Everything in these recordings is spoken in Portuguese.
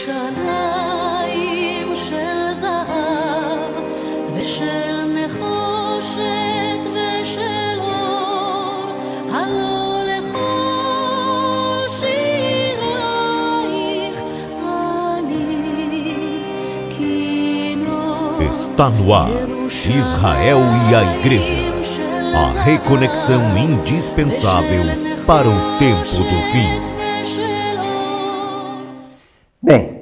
ירושלים של זהב ושל נחושת ושל אור, הלא לכל שירייך אני כינור. Está no ar, Israel e a Igreja, a reconexão indispensável para o tempo do fim. Bem,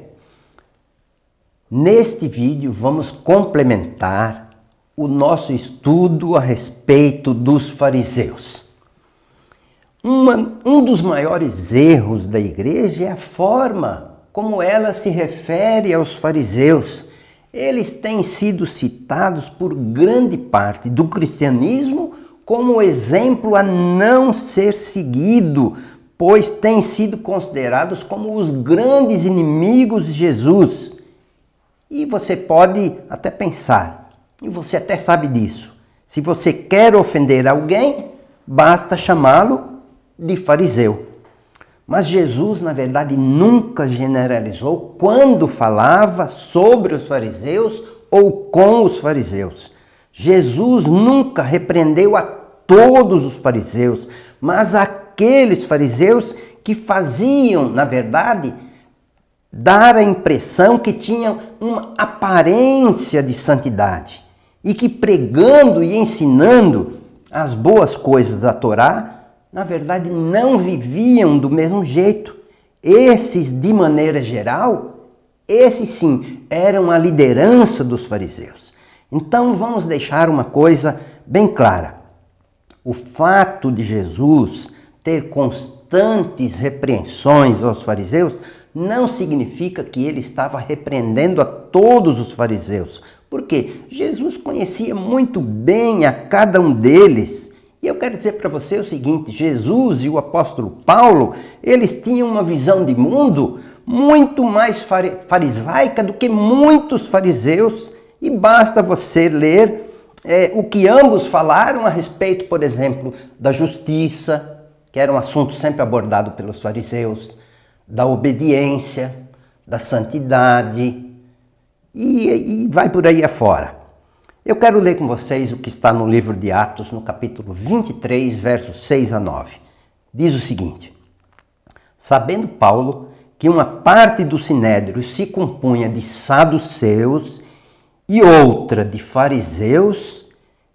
neste vídeo vamos complementar o nosso estudo a respeito dos fariseus. Um dos maiores erros da igreja é a forma como ela se refere aos fariseus. Eles têm sido citados por grande parte do cristianismo como exemplo a não ser seguido, pois têm sido considerados como os grandes inimigos de Jesus. E você pode até pensar, e você até sabe disso, se você quer ofender alguém, basta chamá-lo de fariseu. Mas Jesus, na verdade, nunca generalizou quando falava sobre os fariseus ou com os fariseus. Jesus nunca repreendeu a todos os fariseus, mas aqueles fariseus que faziam, na verdade, dar a impressão que tinham uma aparência de santidade e que pregando e ensinando as boas coisas da Torá, na verdade, não viviam do mesmo jeito. Esses, de maneira geral, esses sim, eram a liderança dos fariseus. Então, vamos deixar uma coisa bem clara. O fato de Jesus ter constantes repreensões aos fariseus não significa que ele estava repreendendo a todos os fariseus. Porque Jesus conhecia muito bem a cada um deles. E eu quero dizer para você o seguinte, Jesus e o apóstolo Paulo, eles tinham uma visão de mundo muito mais farisaica do que muitos fariseus, e basta você ler o que ambos falaram a respeito, por exemplo, da justiça, que era um assunto sempre abordado pelos fariseus, da obediência, da santidade, e vai por aí afora. Eu quero ler com vocês o que está no livro de Atos, no capítulo 23, versos 6 a 9. Diz o seguinte: sabendo Paulo que uma parte do sinédrio se compunha de saduceus e outra de fariseus,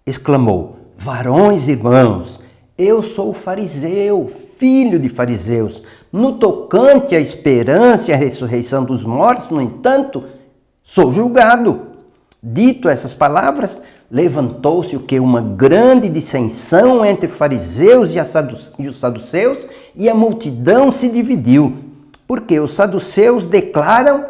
exclamou: varões irmãos, eu sou fariseu, filho de fariseus. No tocante à esperança e à ressurreição dos mortos, no entanto, sou julgado. Dito essas palavras, levantou-se uma grande dissensão entre fariseus e os saduceus, e a multidão se dividiu, porque os saduceus declaram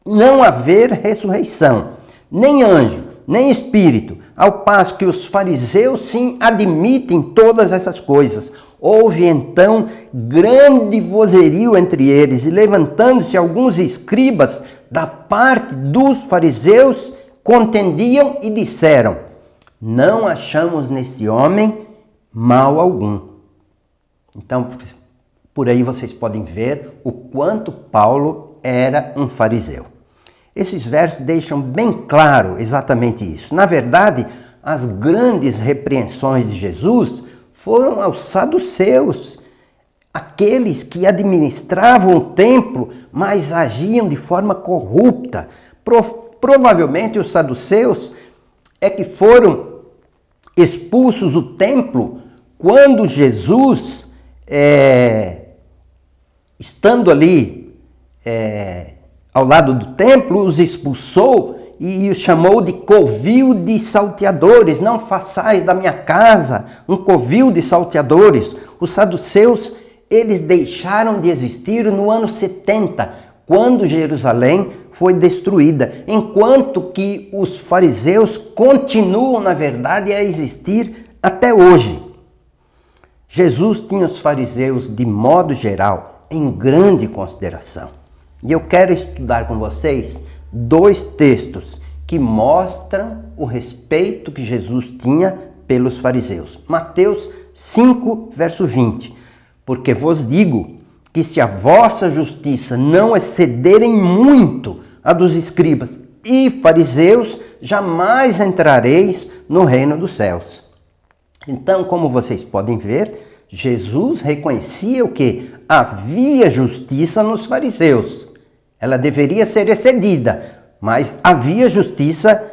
não haver ressurreição, nem anjo, nem espírito, ao passo que os fariseus sim admitem todas essas coisas. Houve então grande vozerio entre eles, e levantando-se alguns escribas da parte dos fariseus, contendiam e disseram: não achamos neste homem mal algum. Então, por aí vocês podem ver o quanto Paulo era um fariseu. Esses versos deixam bem claro exatamente isso. Na verdade, as grandes repreensões de Jesus foram aos saduceus, aqueles que administravam o templo, mas agiam de forma corrupta. Provavelmente os saduceus é que foram expulsos do templo quando Jesus, estando ali ao lado do templo, os expulsou e os chamou de covil de salteadores. Não façais da minha casa um covil de salteadores. Os saduceus, eles deixaram de existir no ano 70, quando Jerusalém foi destruída, enquanto que os fariseus continuam, na verdade, a existir até hoje. Jesus tinha os fariseus, de modo geral, em grande consideração. E eu quero estudar com vocês dois textos que mostram o respeito que Jesus tinha pelos fariseus. Mateus 5, verso 20. Porque vos digo que se a vossa justiça não excederem muito a dos escribas e fariseus, jamais entrareis no reino dos céus. Então, como vocês podem ver, Jesus reconhecia o que? Havia justiça nos fariseus. Ela deveria ser excedida, mas havia justiça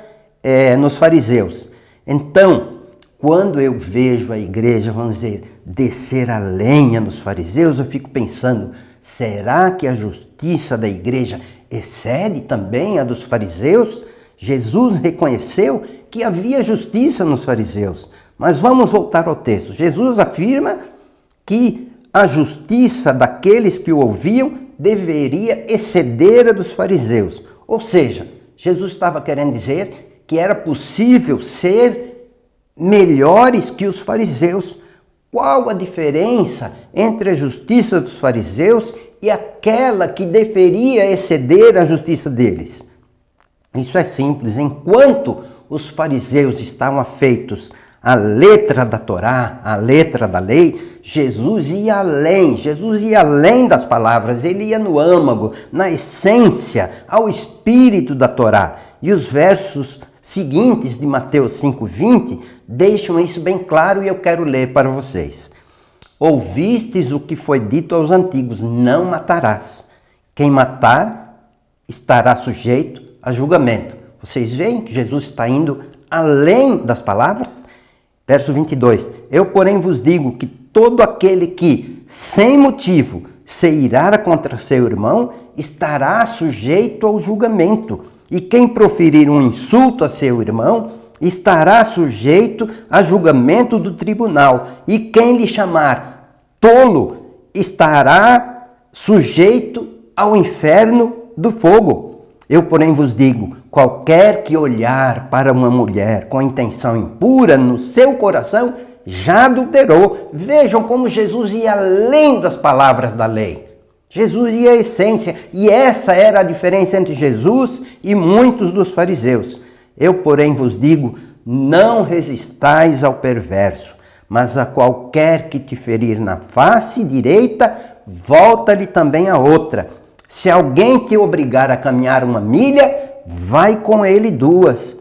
nos fariseus. Então, quando eu vejo a igreja, vamos dizer, descer a lenha nos fariseus, eu fico pensando, será que a justiça da igreja excede também a dos fariseus? Jesus reconheceu que havia justiça nos fariseus. Mas vamos voltar ao texto. Jesus afirma que a justiça daqueles que o ouviam deveria exceder a dos fariseus. Ou seja, Jesus estava querendo dizer que era possível ser melhores que os fariseus. Qual a diferença entre a justiça dos fariseus e aquela que deveria exceder a justiça deles? Isso é simples. Enquanto os fariseus estavam afeitos à letra da Torá, à letra da lei, Jesus ia além das palavras, ele ia no âmago, na essência, ao espírito da Torá. E os versos seguintes de Mateus 5:20 deixam isso bem claro e eu quero ler para vocês. Ouvistes o que foi dito aos antigos, não matarás. Quem matar estará sujeito a julgamento. Vocês veem que Jesus está indo além das palavras? Verso 22. Eu, porém, vos digo que todo aquele que, sem motivo, se irá contra seu irmão, estará sujeito ao julgamento. E quem proferir um insulto a seu irmão, estará sujeito a julgamento do tribunal. E quem lhe chamar tolo, estará sujeito ao inferno do fogo. Eu, porém, vos digo, qualquer que olhar para uma mulher com intenção impura no seu coração, já adulterou. Vejam como Jesus ia além das palavras da lei. Jesus ia à essência, e essa era a diferença entre Jesus e muitos dos fariseus. Eu, porém, vos digo, não resistais ao perverso, mas a qualquer que te ferir na face direita, volta-lhe também a outra. Se alguém te obrigar a caminhar 1 milha, vai com ele 2.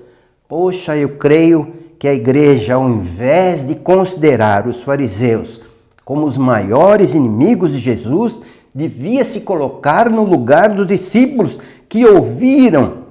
Poxa, eu creio que a igreja, ao invés de considerar os fariseus como os maiores inimigos de Jesus, devia se colocar no lugar dos discípulos que ouviram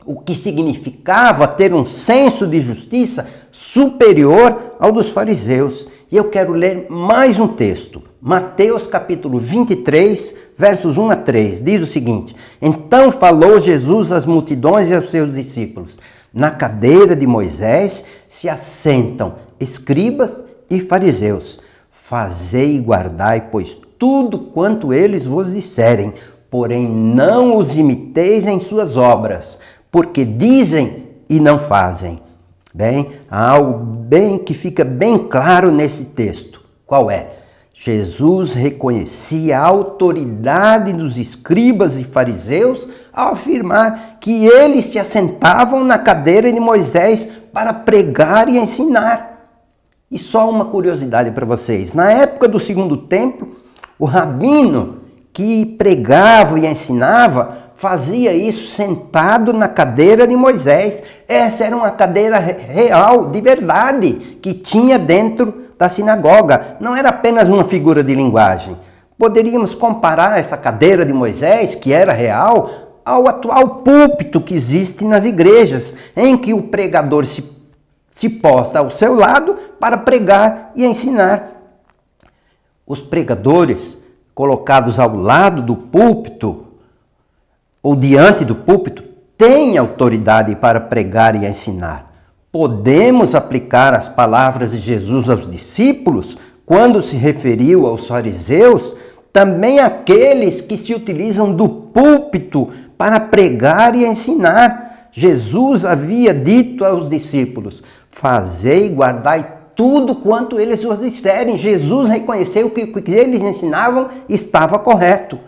o que significava ter um senso de justiça superior ao dos fariseus. E eu quero ler mais um texto. Mateus capítulo 23, versos 1 a 3, diz o seguinte: Então falou Jesus às multidões e aos seus discípulos: Na cadeira de Moisés se assentam escribas e fariseus. Fazei e guardai, pois, tudo quanto eles vos disserem, porém não os imiteis em suas obras, porque dizem e não fazem. Bem, há algo bem que fica bem claro nesse texto. Qual é? Jesus reconhecia a autoridade dos escribas e fariseus ao afirmar que eles se assentavam na cadeira de Moisés para pregar e ensinar. E só uma curiosidade para vocês. Na época do Segundo Templo, o rabino que pregava e ensinava fazia isso sentado na cadeira de Moisés. Essa era uma cadeira real, de verdade, que tinha dentro da sinagoga. Não era apenas uma figura de linguagem. Poderíamos comparar essa cadeira de Moisés, que era real, ao atual púlpito que existe nas igrejas, em que o pregador se posta ao seu lado para pregar e ensinar. Os pregadores colocados ao lado do púlpito ou diante do púlpito têm autoridade para pregar e ensinar. Podemos aplicar as palavras de Jesus aos discípulos quando se referiu aos fariseus, também àqueles que se utilizam do púlpito para pregar e ensinar. Jesus havia dito aos discípulos: fazei e guardai tudo quanto eles vos disserem. Jesus reconheceu que o que eles ensinavam estava correto.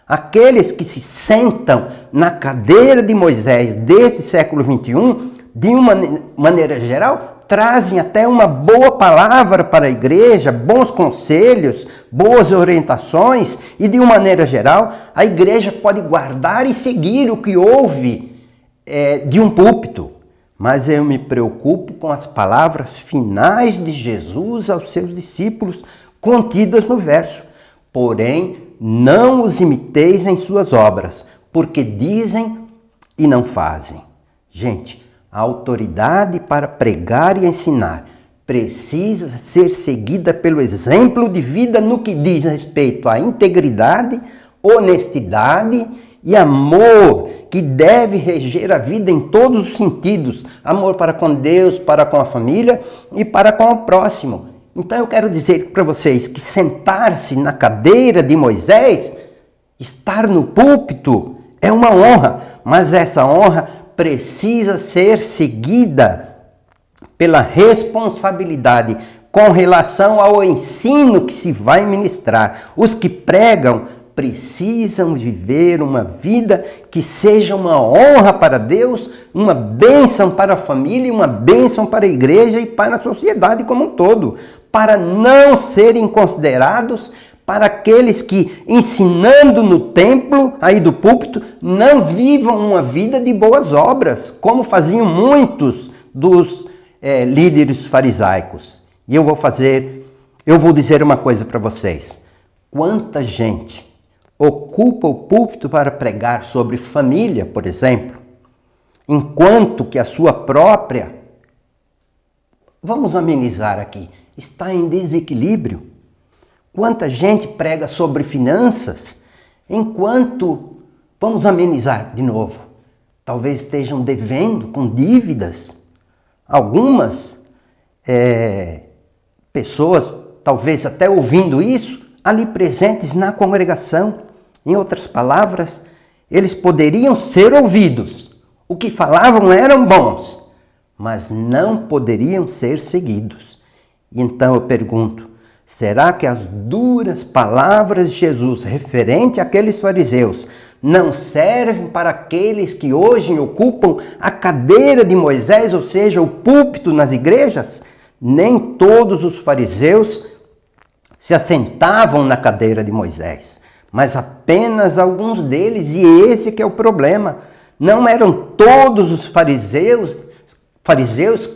Aqueles que se sentam na cadeira de Moisés desse século XXI, de uma maneira geral, trazem até uma boa palavra para a igreja, bons conselhos, boas orientações, e de uma maneira geral, a igreja pode guardar e seguir o que ouve de um púlpito. Mas eu me preocupo com as palavras finais de Jesus aos seus discípulos, contidas no verso. Porém, não os imiteis em suas obras, porque dizem e não fazem. Gente, a autoridade para pregar e ensinar precisa ser seguida pelo exemplo de vida no que diz respeito à integridade, honestidade e amor, que deve reger a vida em todos os sentidos. Amor para com Deus, para com a família e para com o próximo. Então eu quero dizer para vocês que sentar-se na cadeira de Moisés, estar no púlpito, é uma honra, mas essa honra precisa ser seguida pela responsabilidade com relação ao ensino que se vai ministrar. Os que pregam precisam viver uma vida que seja uma honra para Deus, uma bênção para a família, uma bênção para a igreja e para a sociedade como um todo, para não serem considerados para aqueles que, ensinando no templo, aí do púlpito, não vivam uma vida de boas obras, como faziam muitos dos líderes farisaicos. E eu vou dizer uma coisa para vocês. Quanta gente ocupa o púlpito para pregar sobre família, por exemplo, enquanto que a sua própria, vamos amenizar aqui, está em desequilíbrio. Quanta gente prega sobre finanças, enquanto, vamos amenizar de novo, talvez estejam devendo, com dívidas. Algumas pessoas, talvez até ouvindo isso, ali presentes na congregação. Em outras palavras, eles poderiam ser ouvidos. O que falavam eram bons, mas não poderiam ser seguidos. E então eu pergunto, será que as duras palavras de Jesus referente àqueles fariseus não servem para aqueles que hoje ocupam a cadeira de Moisés, ou seja, o púlpito nas igrejas? Nem todos os fariseus se assentavam na cadeira de Moisés, mas apenas alguns deles, e esse que é o problema. Não eram todos os fariseus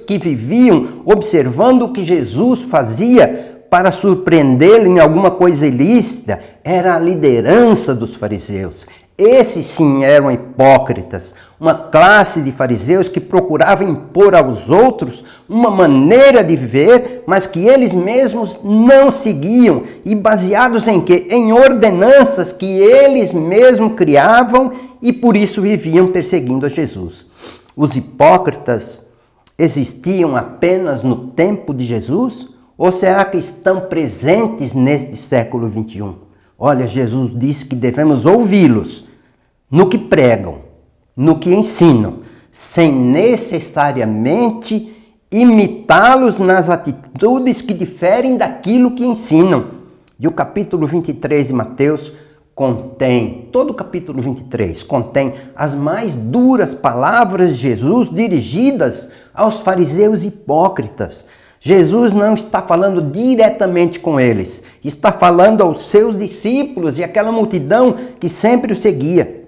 que viviam observando o que Jesus fazia para surpreendê-lo em alguma coisa ilícita. Era a liderança dos fariseus. Esses sim eram hipócritas, uma classe de fariseus que procurava impor aos outros uma maneira de viver, mas que eles mesmos não seguiam, e baseados em quê? Em ordenanças que eles mesmos criavam e por isso viviam perseguindo a Jesus. Os hipócritas existiam apenas no tempo de Jesus? Ou será que estão presentes neste século 21? Olha, Jesus disse que devemos ouvi-los no que pregam, no que ensinam, sem necessariamente imitá-los nas atitudes que diferem daquilo que ensinam. E o capítulo 23 de Mateus contém, todo o capítulo 23 contém as mais duras palavras de Jesus dirigidas aos fariseus hipócritas. Jesus não está falando diretamente com eles, está falando aos seus discípulos e àquela multidão que sempre o seguia.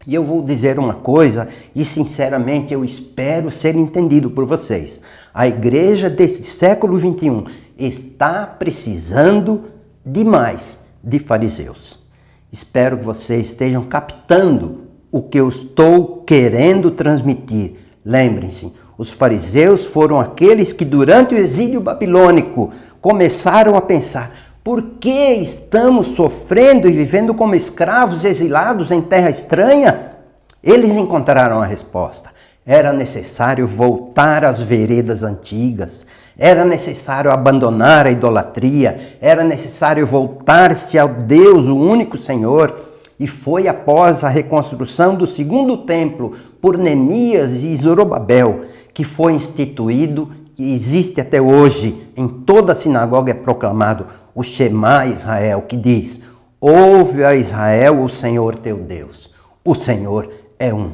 E eu vou dizer uma coisa, e sinceramente eu espero ser entendido por vocês. A igreja deste século 21 está precisando demais de fariseus. Espero que vocês estejam captando o que eu estou querendo transmitir. Lembrem-se, os fariseus foram aqueles que durante o exílio babilônico começaram a pensar: por que estamos sofrendo e vivendo como escravos exilados em terra estranha? Eles encontraram a resposta. Era necessário voltar às veredas antigas. Era necessário abandonar a idolatria. Era necessário voltar-se ao Deus, o único Senhor. E foi após a reconstrução do segundo templo por Neemias e Zorobabel que foi instituído, e existe até hoje, em toda a sinagoga é proclamado o Shema Israel, que diz: ouve a Israel, o Senhor teu Deus. O Senhor é um.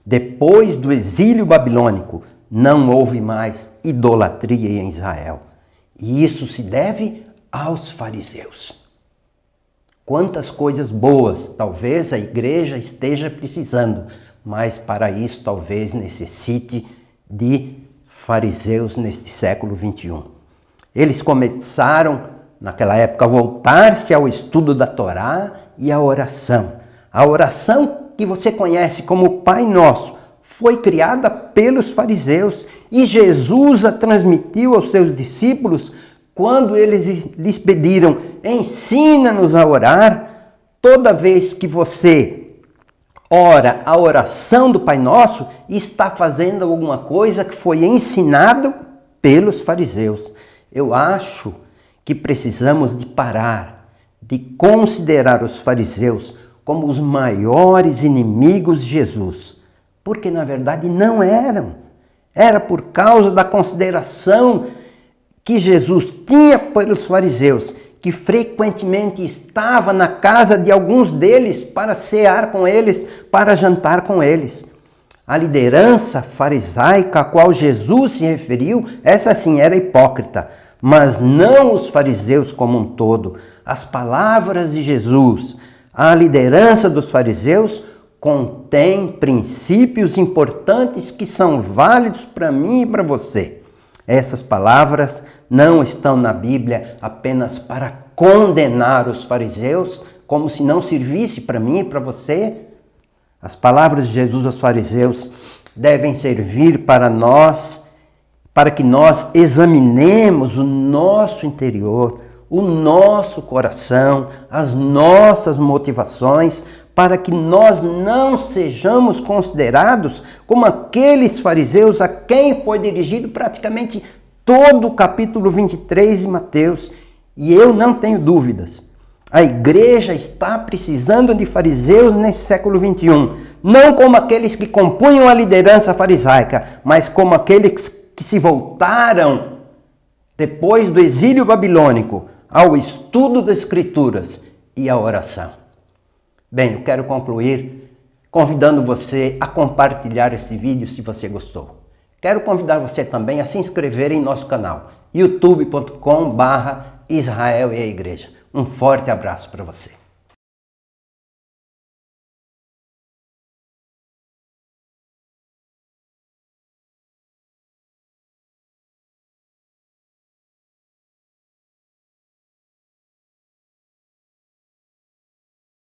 Depois do exílio babilônico, não houve mais idolatria em Israel. E isso se deve aos fariseus. Quantas coisas boas talvez a igreja esteja precisando, mas para isso talvez necessite de fariseus neste século 21. Eles começaram, naquela época, a voltar-se ao estudo da Torá e à oração. A oração que você conhece como Pai Nosso foi criada pelos fariseus e Jesus a transmitiu aos seus discípulos quando eles lhes pediram: ensina-nos a orar. Toda vez que você ora a oração do Pai Nosso, está fazendo alguma coisa que foi ensinado pelos fariseus. Eu acho que precisamos de parar, de considerar os fariseus como os maiores inimigos de Jesus, porque na verdade não eram. Era por causa da consideração que Jesus tinha pelos fariseus, que frequentemente estava na casa de alguns deles para cear com eles, para jantar com eles. A liderança farisaica a qual Jesus se referiu, essa sim era hipócrita, mas não os fariseus como um todo. As palavras de Jesus, a liderança dos fariseus, contém princípios importantes que são válidos para mim e para você. Essas palavras não estão na Bíblia apenas para condenar os fariseus, como se não servisse para mim e para você. As palavras de Jesus aos fariseus devem servir para nós, para que nós examinemos o nosso interior, o nosso coração, as nossas motivações, para que nós não sejamos considerados como aqueles fariseus a quem foi dirigido praticamente todo o capítulo 23 de Mateus. E eu não tenho dúvidas, a igreja está precisando de fariseus nesse século 21, não como aqueles que compunham a liderança farisaica, mas como aqueles que se voltaram depois do exílio babilônico ao estudo das Escrituras e à oração. Bem, eu quero concluir convidando você a compartilhar esse vídeo se você gostou. Quero convidar você também a se inscrever em nosso canal, youtube.com/Israel e a Igreja. Um forte abraço para você.